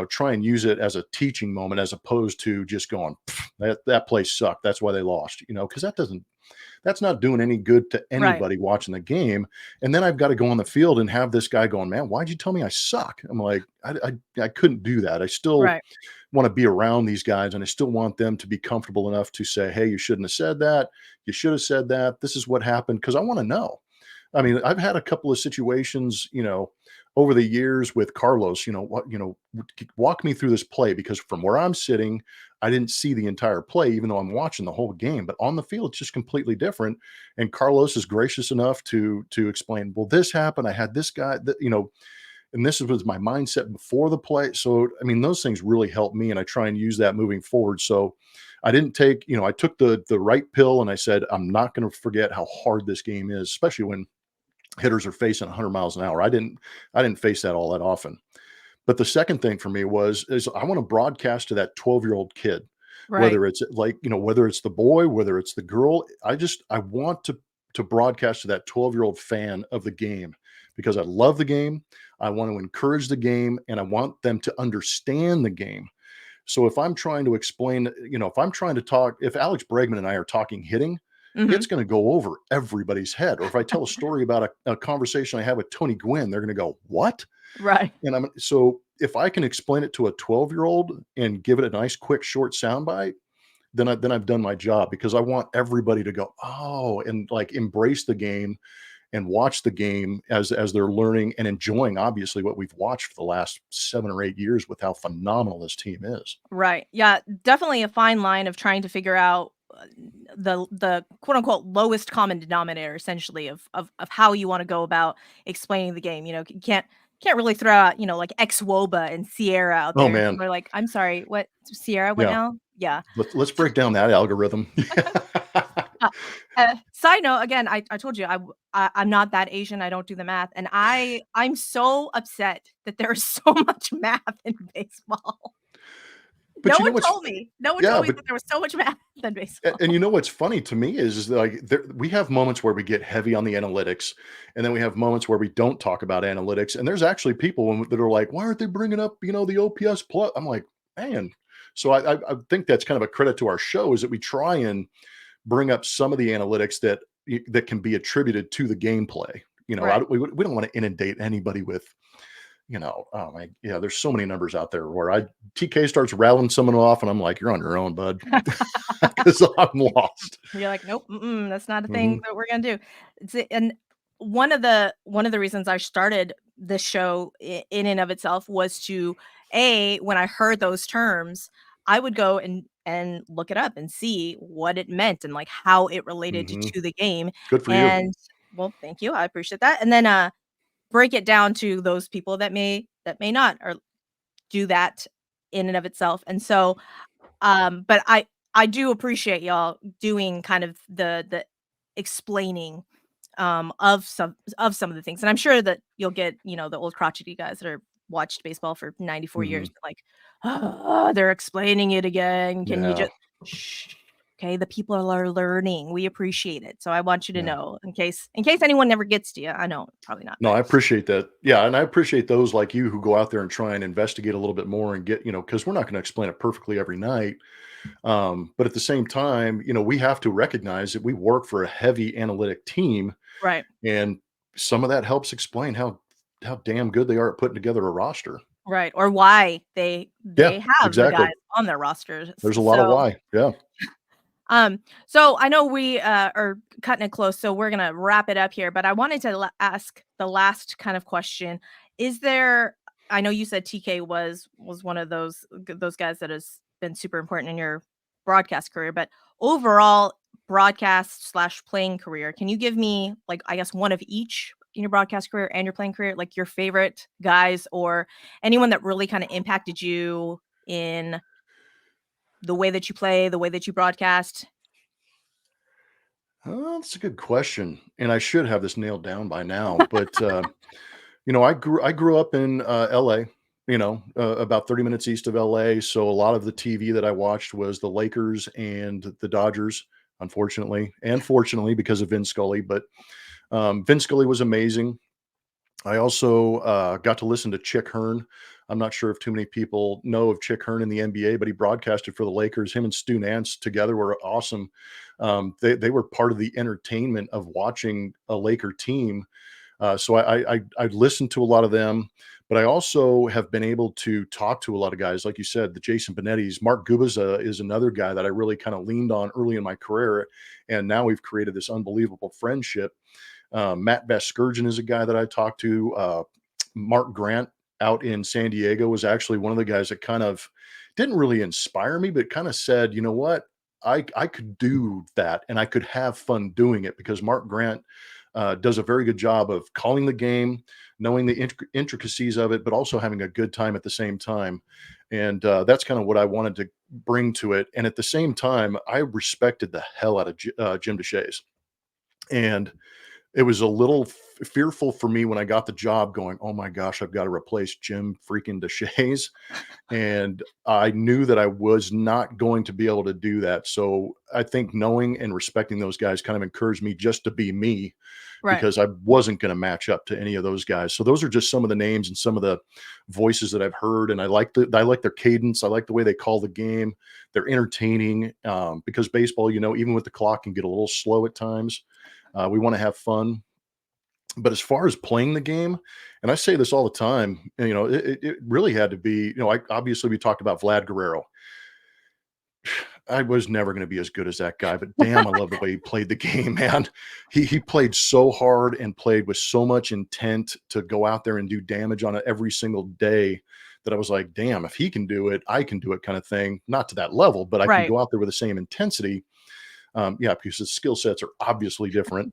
Try and use it as a teaching moment as opposed to just going, that play sucked. That's why they lost. Because that's not doing any good to right, anybody watching the game. And then I've got to go on the field and have this guy going, man, why'd you tell me I suck? I'm like, I couldn't do that. I still right. want to be around these guys and I still want them to be comfortable enough to say, hey, you shouldn't have said that. You should have said that. This is what happened. Cause I want to know. I mean, I've had a couple of situations, over the years with Carlos, walk me through this play because from where I'm sitting, I didn't see the entire play, even though I'm watching the whole game. But on the field, it's just completely different. And Carlos is gracious enough to explain, well, this happened. I had this guy that, and this was my mindset before the play. So, I mean, those things really help me, and I try and use that moving forward. So, I took the right pill, and I said, I'm not going to forget how hard this game is, especially when hitters are facing 100 miles an hour. I didn't face that all that often. But the second thing for me is I want to broadcast to that 12-year-old kid, Right. whether it's like, whether it's the boy, whether it's the girl. I want to broadcast to that 12-year-old fan of the game because I love the game. I want to encourage the game and I want them to understand the game. So if I'm trying to explain, if I'm trying to talk, if Alex Bregman and I are talking hitting, Mhm. it's going to go over everybody's head. Or if I tell a story about a conversation I had with Tony Gwynn, they're going to go, what? Right. And so if I can explain it to a 12-year-old and give it a nice, quick, short soundbite, then I've done my job because I want everybody to go, oh, and like embrace the game and watch the game as they're learning and enjoying, obviously, what we've watched for the last 7 or 8 years with how phenomenal this team is. Right. Yeah, definitely a fine line of trying to figure out the quote unquote lowest common denominator essentially of how you want to go about explaining the game. You know, you can't really throw out, like Ex Woba and Sierra out Oh there and man, people are like, "I'm sorry, what Sierra what yeah. now?" Yeah. Let's break down that algorithm. Uh, Side note, again, I told you I'm not that Asian. I don't do the math, and I'm so upset that there's so much math in baseball. But No you know one what's told me. No one yeah, told me but that there was so much math in and baseball. you know what's funny to me is like we have moments where we get heavy on the analytics, and then we have moments where we don't talk about analytics. And there's actually people that are like, "Why aren't they bringing up the OPS plus?" I'm like, man. So I think that's kind of a credit to our show is that we try and bring up some of the analytics that can be attributed to the gameplay. Right. We don't want to inundate anybody with oh my, yeah, there's so many numbers out there where TK starts rattling someone off and I'm like, you're on your own, bud, because I'm lost. You're like, "Nope, that's not a thing Mhm, that we're gonna do." And one of the reasons I started this show in and of itself was to when I heard those terms, I would go and look it up and see what it meant and like how it related mhm. to the game. Good for you. And well, thank you. I appreciate that. And then break it down to those people that may not or do that in and of itself. And so but I do appreciate y'all doing kind of the explaining, of some of the things, and I'm sure that you'll get, the old crotchety guys that are watched baseball for 94 years, Mhm. like, "Oh, they're explaining it again. Can you Yeah, just shh, okay? The people are learning. We appreciate it." So I want you to yeah. know in case anyone never gets to you. I know probably not, No, but I appreciate that. Yeah, and I appreciate those like you who go out there and try and investigate a little bit more and get, because we're not going to explain it perfectly every night. But at the same time, we have to recognize that we work for a heavy analytic team, right. and some of that helps explain how damn good they are at putting together a roster. Right, or why Yeah, they have the guys exactly. on their rosters. There's a lot of So why. Yeah. so I know we are cutting it close, so we're gonna wrap it up here. But I wanted to ask the last kind of question: Is there? I know you said TK was one of those guys that has been super important in your broadcast career, but overall broadcast slash playing career, can you give me like I guess one of each in your broadcast career and your playing career, like your favorite guys or anyone that really kind of impacted you in the way that you play, the way that you broadcast? That's a good question, and I should have this nailed down by now. But I grew up in L.A. About 30 minutes east of L.A. So a lot of the TV that I watched was the Lakers and the Dodgers, unfortunately, and fortunately because of Vin Scully. But Vin Scully was amazing. I also got to listen to Chick Hearn. I'm not sure if too many people know of Chick Hearn in the NBA, but he broadcasted for the Lakers. Him and Stu Nance together were awesome. They were part of the entertainment of watching a Laker team. So I listened to a lot of them, but I also have been able to talk to a lot of guys, like you said, the Jason Benettis. Mark Gubaza is another guy that I really kind of leaned on early in my career, and now we've created this unbelievable friendship. Matt Vasgersian is a guy that I talked to. Mark Grant out in San Diego was actually one of the guys that kind of didn't really inspire me, but kind of said, you know what, I could do that and I could have fun doing it because Mark Grant does a very good job of calling the game, knowing the intricacies of it, but also having a good time at the same time. And that's kind of what I wanted to bring to it. And at the same time, I respected the hell out of Jim DeShays. And it was a little fearful for me when I got the job going, oh my gosh, I've got to replace Jim freaking DeShays. And I knew that I was not going to be able to do that. So I think knowing and respecting those guys kind of encouraged me just to be me Right. because I wasn't going to match up to any of those guys. So those are just some of the names and some of the voices that I've heard. And I like their cadence. I like the way they call the game. They're entertaining because baseball, even with the clock can get a little slow at times. We want to have fun. But as far as playing the game, and I say this all the time, it really had to be, obviously we talked about Vlad Guerrero. I was never going to be as good as that guy, but damn, I love the way he played the game, man. He played so hard and played with so much intent to go out there and do damage on it every single day that I was like, damn, if he can do it, I can do it, kind of thing. Not to that level, but I can Right. go out there with the same intensity. Yeah, because the skill sets are obviously different.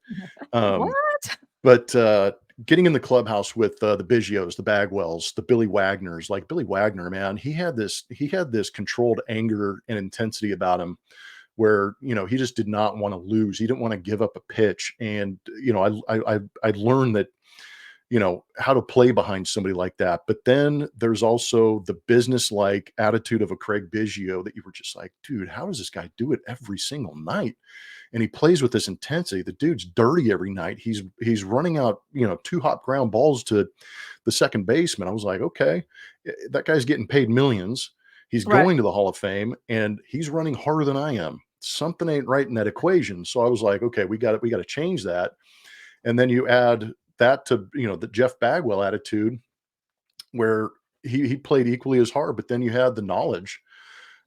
Um, What? but getting in the clubhouse with the Biggios, the Bagwells, the Billy Wagners, like Billy Wagner, man, he had this controlled anger and intensity about him where, he just did not want to lose. He didn't want to give up a pitch. And, I learned that, how to play behind somebody like that. But then there's also the business like attitude of a Craig Biggio that you were just like, dude, how does this guy do it every single night? And he plays with this intensity. The dude's dirty every night. He's running out, two hop ground balls to the second baseman. I was like, okay, that guy's getting paid millions. He's Right. going to the Hall of Fame, and he's running harder than I am. Something ain't right in that equation. So I was like, okay, we got to change that. And then you add that to the Jeff Bagwell attitude, where he played equally as hard, but then you had the knowledge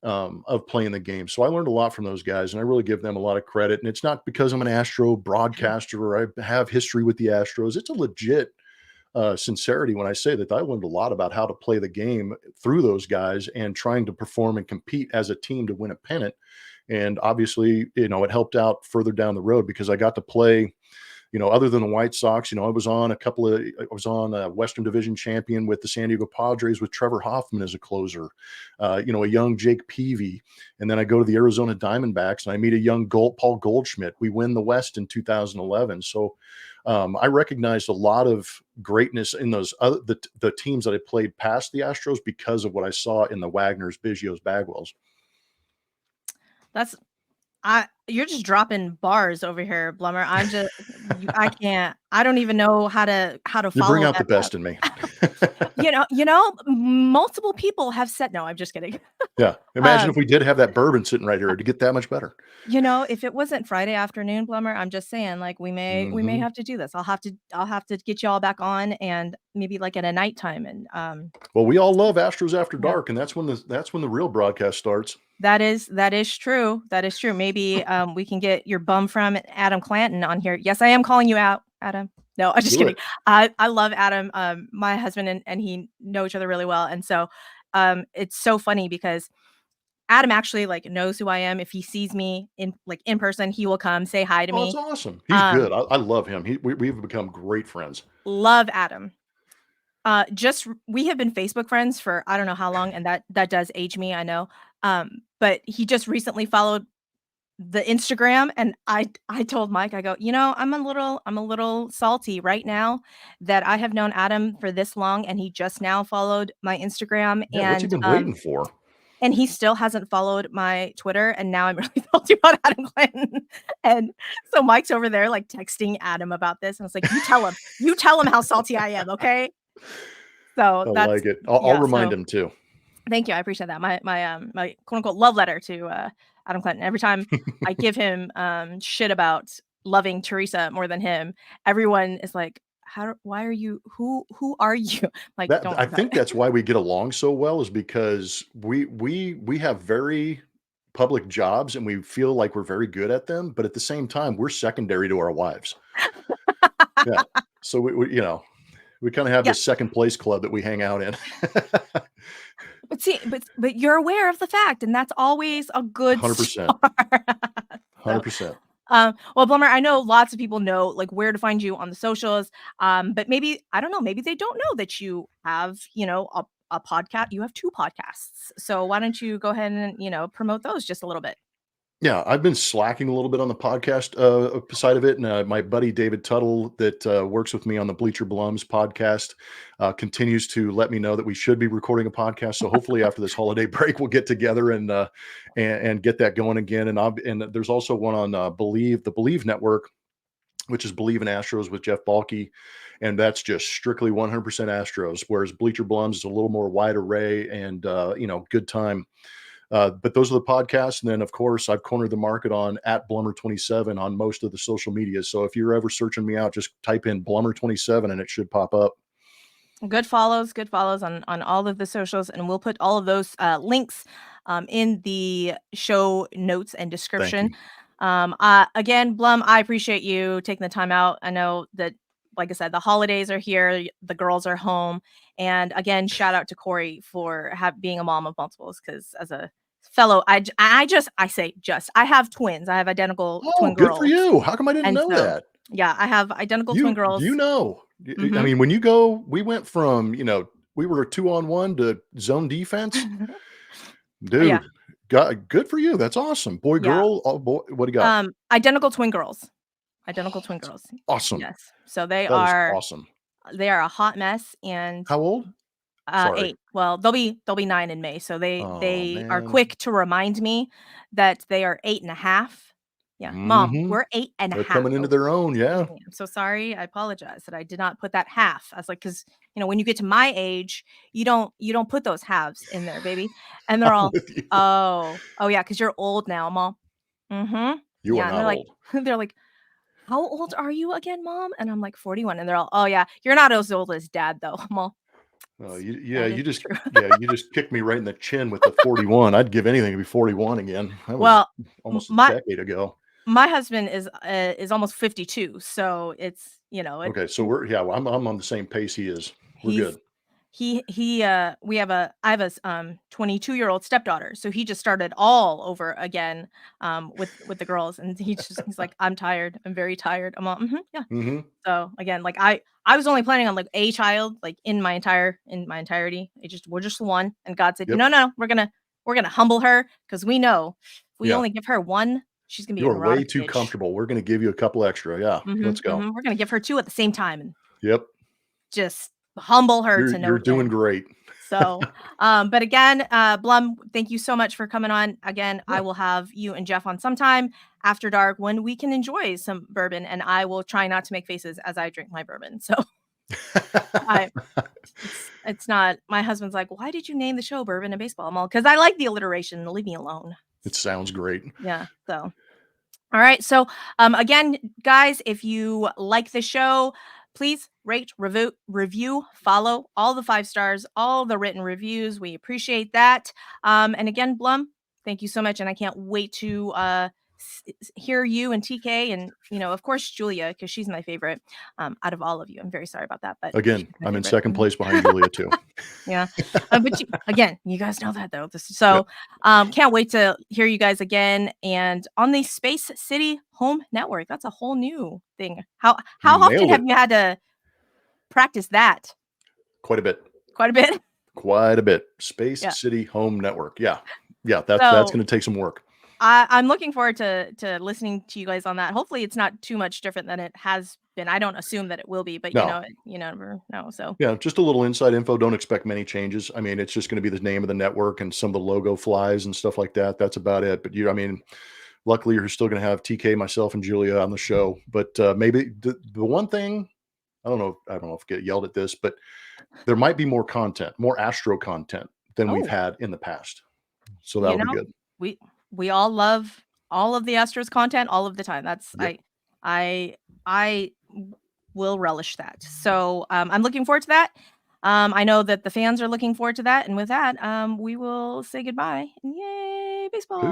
of playing the game. So I learned a lot from those guys, and I really give them a lot of credit. And it's not because I'm an Astro broadcaster or I have history with the Astros. It's a legit sincerity when I say that I learned a lot about how to play the game through those guys and trying to perform and compete as a team to win a pennant. And obviously, it helped out further down the road because I got to play, other than the White Sox, I was on a Western Division champion with the San Diego Padres with Trevor Hoffman as a closer, a young Jake Peavy. And then I go to the Arizona Diamondbacks and I meet a young Paul Goldschmidt. We win the West in 2011. So I recognized a lot of greatness in those the teams that I played past the Astros because of what I saw in the Wagners, Biggios, Bagwells. That's you're just dropping bars over here, Blummer. I can't. I don't even know how to You bring follow out the that up. best in me. Multiple people have said no, I'm just kidding. Yeah. Imagine if Um, we did have that bourbon sitting right here to get that much better. if it wasn't Friday afternoon, Blummer, I'm just saying, like, we may Mhm. have to do this. I'll have to get you all back on and maybe like at a nighttime and Well, we all love Astros After yeah. Dark, and that's when the real broadcast starts. That is true. That is true. Maybe we can get your bum from Adam Clanton on here. Yes, I am calling you out, Adam. No, I'm just Do kidding. it. I love Adam. My husband and he know each other really well, and so it's so funny because Adam actually like knows who I am. If he sees me in person, he will come say hi to Oh, that's me. awesome. He's Um, good. I love him. We've become great friends. love Adam. We have been Facebook friends for I don't know how long, and that does age me, I know. But he just recently followed the Instagram, and I told Mike, I go, I'm a little salty right now that I have known Adam for this long, and he just now followed my Instagram, Yeah, what's he been waiting for? and he still hasn't followed my Twitter, and now I'm really salty about Adam Clinton. And so Mike's over there like texting Adam about this, and I was like, you tell him how salty I am, okay? So I that's like it. I'll yeah. remind So him too. thank you. I appreciate that. My quote unquote love letter to Adam Clinton. Every time I give him shit about loving Teresa more than him, everyone is like, why are you who are you? Like, That don't I worry about think it. that's why we get along so well is because we have very public jobs and we feel like we're very good at them, but at the same time, we're secondary to our wives. Yeah. So we kind of have Yeah. this second place club that we hang out in. But see, but you're aware of the fact, and that's always a good 100%. start. So 100%. well, Blummer, I know lots of people know like where to find you on the socials. But maybe I don't know, maybe they don't know that you have, a podcast. You have two podcasts. So why don't you go ahead and, promote those just a little bit? Yeah, I've been slacking a little bit on the podcast side of it, and my buddy David Tuttle, that works with me on the Bleacher Blums podcast, continues to let me know that we should be recording a podcast. So hopefully, after this holiday break, we'll get together and get that going again. And there's also one on Bleav, the Bleav Network, which is Bleav in Astros with Jeff Balke, and that's just strictly 100% Astros. Whereas Bleacher Blums is a little more wide array and good time. But those are the podcasts. And then, of course, I've cornered the market on at Blummer27 on most of the social media. So if you're ever searching me out, just type in Blummer27 and it should pop up. Good follows on all of the socials, and we'll put all of those links in the show notes and Thank description. you. Again, Blum, I appreciate you taking the time out. I know that, like I said, the holidays are here, the girls are home, and again, shout out to Corey for being a mom of multiples. Because as a fellow, I have twins. I have identical Oh, twin good for girls, you. How come I didn't and know so that? yeah, I have identical twin You girls. know, I Hmm. mean, we went from, we were a 2-on-1 to zone defense. Yeah, Dude, good for you. That's awesome. Boy, yeah. girl, oh boy, what do you got? Identical twin girls. Identical Oh, twin that's girls. awesome. Yes. So they That is are awesome. they are a hot mess, and How old? Sorry. 8. Well, they'll be 9 in May. So they Oh, they are man. quick to remind me that they are 8 and a half. Yeah. Mom, Mhm. we're 8 and a They're half. coming into Oh, their own, yeah. excuse me. I'm so sorry. I apologize that I did not put that half. I was like, because when you get to my age, you don't put those halves in there, baby. And they're I'm all, with you. oh yeah, because you're old now, I'm all, mm-hmm. You are Yeah. And they're not like, old. they're like, "How old are you again, mom?" And I'm like, 41. And they're all, "Oh, yeah, you're not as old as dad, though." I'm all, Oh, That is true." you just kicked me right in the chin with the 41. I'd give anything to be 41 again. That was Well, m almost a my decade ago. my husband is almost 52, so it's, Okay, so we're yeah, well, I'm on the same pace he is. We're he's good. we have a I have a 22-year-old stepdaughter, so he just started all over again, with the girls, and he's like, "I'm tired. I'm very tired." I'm all, "Mhm, yeah." Mhm. So, again, like, I was only planning on, like, a child, like, in my entirety. We're just one, and God said, Yep. "No, no, we're gonna humble her because we know if we Yeah. only give her 1, she's gonna be You a are way neurotic too bitch." comfortable. We're gonna give you a couple extra. Yeah, let's Mhm, go. mhm. We're gonna give her 2 at the same time and Yep. just humble her to You're no doing end. great. So, but again, Blum, thank you so much for coming on. Again, I Yeah. will have you and Geoff on sometime after dark when we can enjoy some bourbon, and I will try not to make faces as I drink my bourbon. So, I it's not my husband's like, "Why did you name the show Bourbon and Baseball?" I'm all, "'Cause I like the alliteration, leave me alone." It sounds great. Yeah, so all right. So, again, guys, if you like the show, please rate, review, follow all the 5 stars, all the written reviews. We appreciate that. And again, Blum, thank you so much, and I can't wait to hear you and TK, and of course, Julia, because she's my favorite out of all of you. I'm very sorry about that, but Again, she's my I'm in favorite. second Mhm. place behind Julia too. Yeah. But again, you guys know that though. Yep. Can't wait to hear you guys again and on the Space City Home Network. That's a whole new thing. You How often nailed have it. you had to practice that? Quite a bit. Quite a bit. Quite a bit. Space Yeah. City Home Network. Yeah. Yeah, that's So gonna take some work. I'm looking forward to listening to you guys on that. Hopefully it's not too much different than it has been. I don't assume that it will be, but No. you never know. So Yeah, just a little inside info. Don't expect many changes. I mean, it's just gonna be the name of the network and some of the logo flies and stuff like that. That's about it. But I mean, luckily you're still gonna have TK, myself, and Julia on the show. But maybe the one thing I don't know if I get yelled at this, but there might be more content, more Astro content than we've oh, had in the past. So you that'll be know, good. we we all love all of the Astros content all of the time. That's Yep. I I will relish that. So I'm looking forward to that. I know that the fans are looking forward to that. And with that, we will say goodbye. And yay, Peace. baseball.